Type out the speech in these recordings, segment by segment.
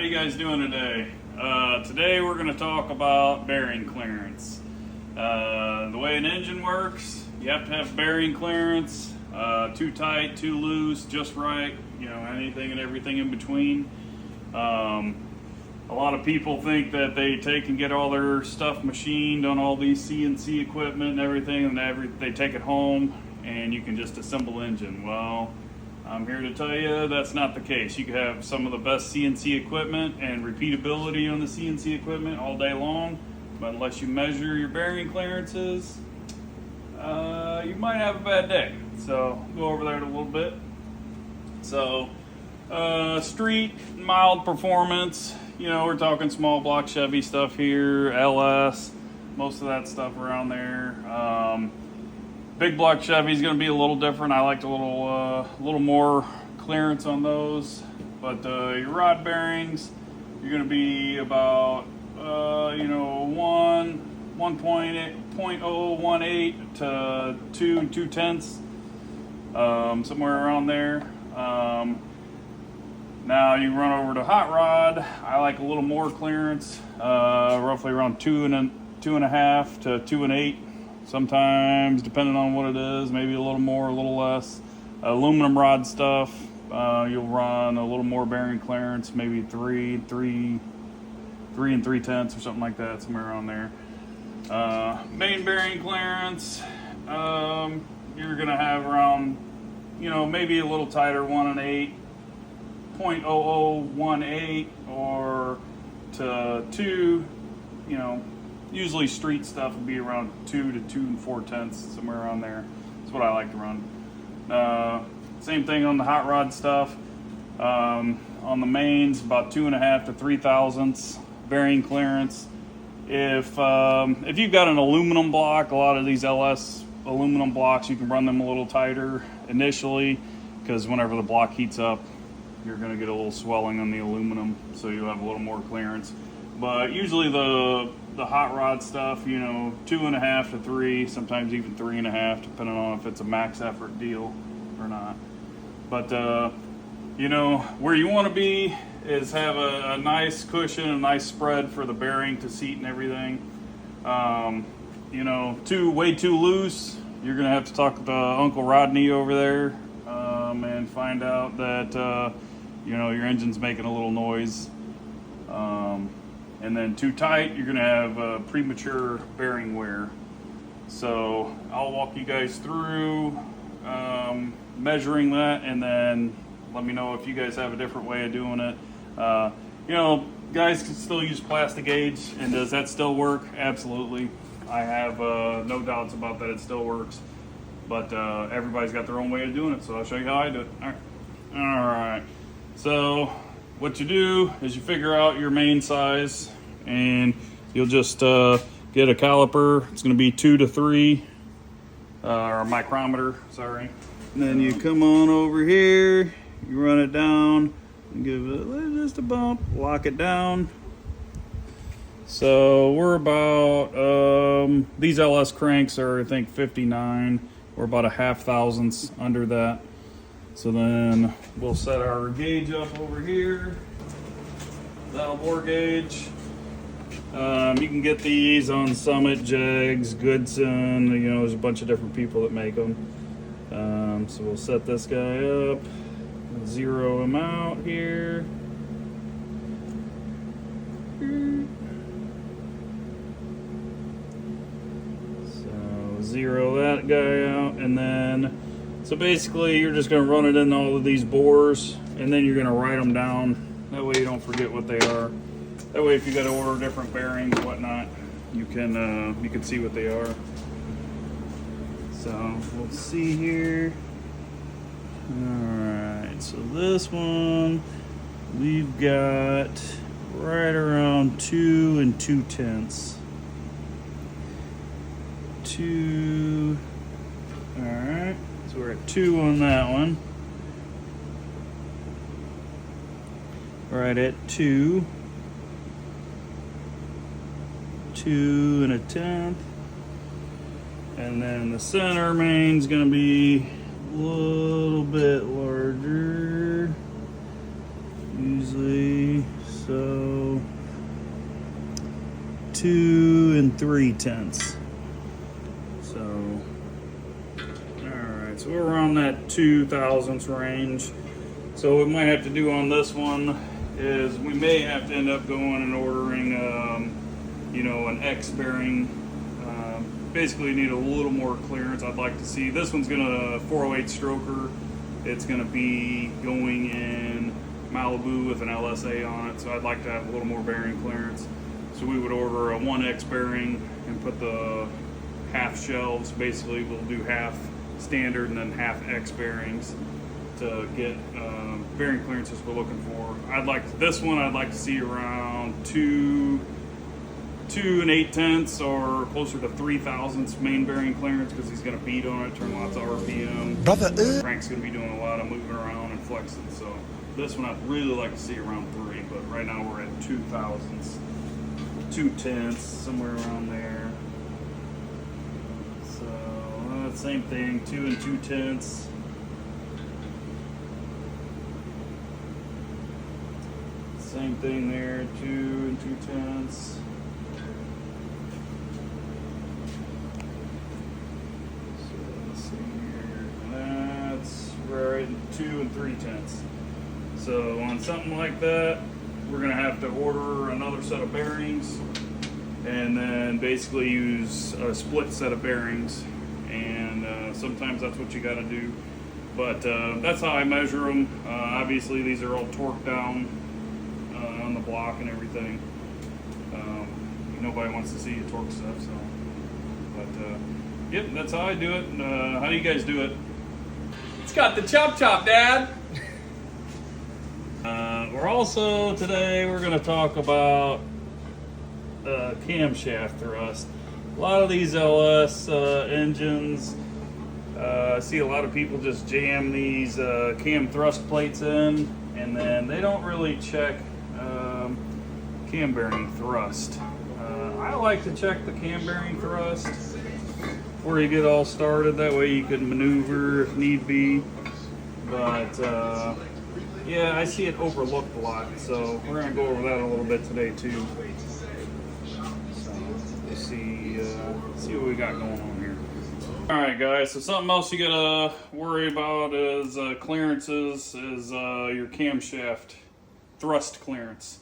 you guys doing today? Today we're going to talk about bearing clearance. The way an engine works, you have to have bearing clearance, too tight, too loose, just right, anything and everything in between. A lot of people think that they take and get all their stuff machined on all these CNC equipment and everything, and they take it home and you can just assemble engine. Well, I'm here to tell you that's not the case. You can have some of the best CNC equipment and repeatability on the CNC equipment all day long, but unless you measure your bearing clearances, you might have a bad day. So go over that a little bit. So street, mild performance, we're talking small block Chevy stuff here, LS, most of that stuff around there. Big block Chevy is going to be a little different. I like a little more clearance on those. But your rod bearings, you're going to be about 1.018 to 2 2/10, somewhere around there. Now you run over to hot rod. I like a little more clearance, roughly around 2.5 to 2 1/8. Sometimes, depending on what it is, maybe a little more, a little less. Aluminum rod stuff, you'll run a little more bearing clearance, maybe 3 3/10 or something like that, somewhere around there. Main bearing clearance, you're gonna have around, maybe a little tighter, 1 1/8, 0.0018 or to 2, usually street stuff would be around 2 to 2 4/10, somewhere around there. That's what I like to run. Same thing on the hot rod stuff. On the mains, about 2.5 to 3 thousandths bearing clearance. If you've got an aluminum block, a lot of these LS aluminum blocks, you can run them a little tighter initially, because whenever the block heats up, you're going to get a little swelling on the aluminum, so you'll have a little more clearance. But usually the hot rod stuff, 2.5 to 3, sometimes even 3.5, depending on if it's a max effort deal or not. But where you want to be is have a nice cushion, a nice spread for the bearing to seat and everything. Way too loose, you're gonna have to talk to Uncle Rodney over there and find out that your engine's making a little noise. And then too tight, you're gonna have premature bearing wear. So I'll walk you guys through measuring that, and then let me know if you guys have a different way of doing it. Guys can still use plastic gauge, and does that still work? Absolutely. I have no doubts about that. It still works, but everybody's got their own way of doing it, so I'll show you how I do it. All right. So what you do is you figure out your main size, and you'll just get a caliper. It's going to be 2 to 3, or a micrometer, sorry. And then you come on over here, you run it down, and give it just a bump, lock it down. So we're about, these LS cranks are, I think, 59. We're about a 0.5 thousandths under that. So then we'll set our gauge up over here, valve bore gauge. You can get these on Summit, Jegs, Goodson, there's a bunch of different people that make them. So we'll set this guy up, zero him out here. So zero that guy out, and then so basically you're just going to run it in all of these bores, and then you're going to write them down. That way you don't forget what they are. That way if you got to order different bearings and whatnot, you can see what they are. So we'll see here. Alright, so this one we've got right around 2 2/10. 2. Alright, so we're at 2 on that one. Right at 2. 2 1/10. And then the center main's going to be a little bit larger. Usually So 2 3/10. So, alright, so we're around that 2 thousandths range. So what we might have to do on this one is we may have to end up going and ordering, you know, an X bearing. Basically need a little more clearance. I'd like to see, this one's gonna 408 stroker. It's gonna be going in Malibu with an LSA on it, so I'd like to have a little more bearing clearance. So we would order a 1X bearing and put the half shelves. Basically we'll do half standard and then half X bearings to get bearing clearances we're looking for. This one I'd like to see around 2 8/10 or closer to 3 thousandths main bearing clearance, because he's going to beat on it, turn lots of RPM. The crank's going to be doing a lot of moving around and flexing. So this one I'd really like to see around 3, but right now we're at 2 thousandths, 2/10, somewhere around there. So same thing, 2 2/10. Same thing there, 2 2/10. Right, 2 3/10. So on something like that, we're gonna have to order another set of bearings, and then basically use a split set of bearings. And sometimes that's what you got to do. But that's how I measure them. Obviously, these are all torqued down on the block and everything. Nobody wants to see you torque stuff, so. But yep, that's how I do it. How do you guys do it? It's got the chop, Dad. We're going to talk about camshaft thrust. A lot of these LS engines, I see a lot of people just jam these cam thrust plates in, and then they don't really check cam bearing thrust. I like to check the cam bearing thrust before you get all started. That way you can maneuver if need be. But yeah, I see it overlooked a lot, so we're going to go over that a little bit today too. So let's see what we got going on here. Alright guys, so something else you gotta worry about is clearances, is your camshaft thrust clearance.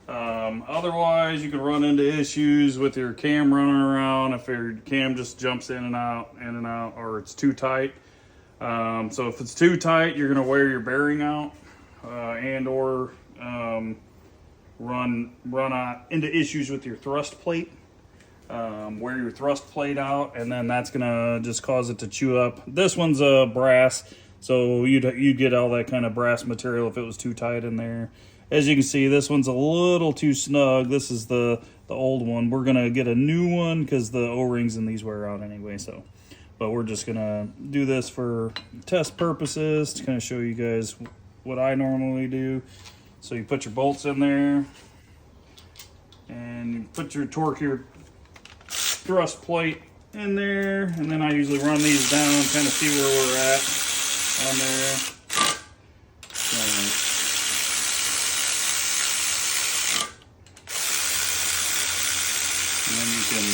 Otherwise, you can run into issues with your cam running around if your cam just jumps in and out, or it's too tight. So if it's too tight, you're gonna wear your bearing out, and or run into issues with your thrust plate. Wear your thrust plate out, and then that's gonna just cause it to chew up. This one's brass, so you'd get all that kind of brass material if it was too tight in there. As you can see, this one's a little too snug. This is the old one. We're gonna get a new one because the O-rings in these wear out anyway. So, but we're just gonna do this for test purposes to kind of show you guys what I normally do. So you put your bolts in there, and you put your thrust plate in there, and then I usually run these down, kind of see where we're at on there. And then you can,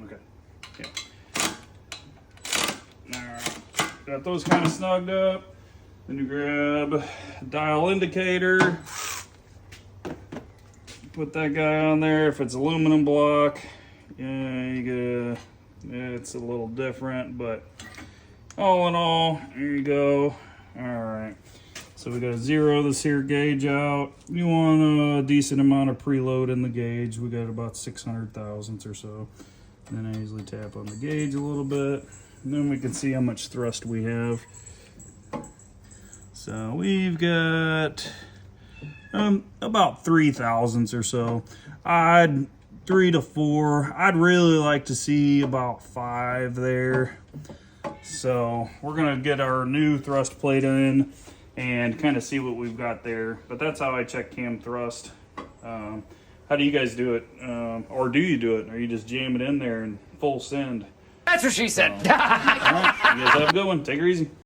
okay, yeah. Alright, got those kind of snugged up. Then you grab dial indicator, put that guy on there. If it's aluminum block, yeah, it's a little different, but all in all, there you go. All right, so we got to zero this here gauge out. You want a decent amount of preload in the gauge. We got about 600 thousandths or so. And then I usually tap on the gauge a little bit, and then we can see how much thrust we have. So we've got about 3 thousandths or so. 3 to 4. I'd really like to see about 5 there. So we're gonna get our new thrust plate in and kind of see what we've got there. But that's how I check cam thrust. How do you guys do it? Or do you do it? Or you just jam it in there and full send? That's what she said. All right, you guys have a good one. Take her easy.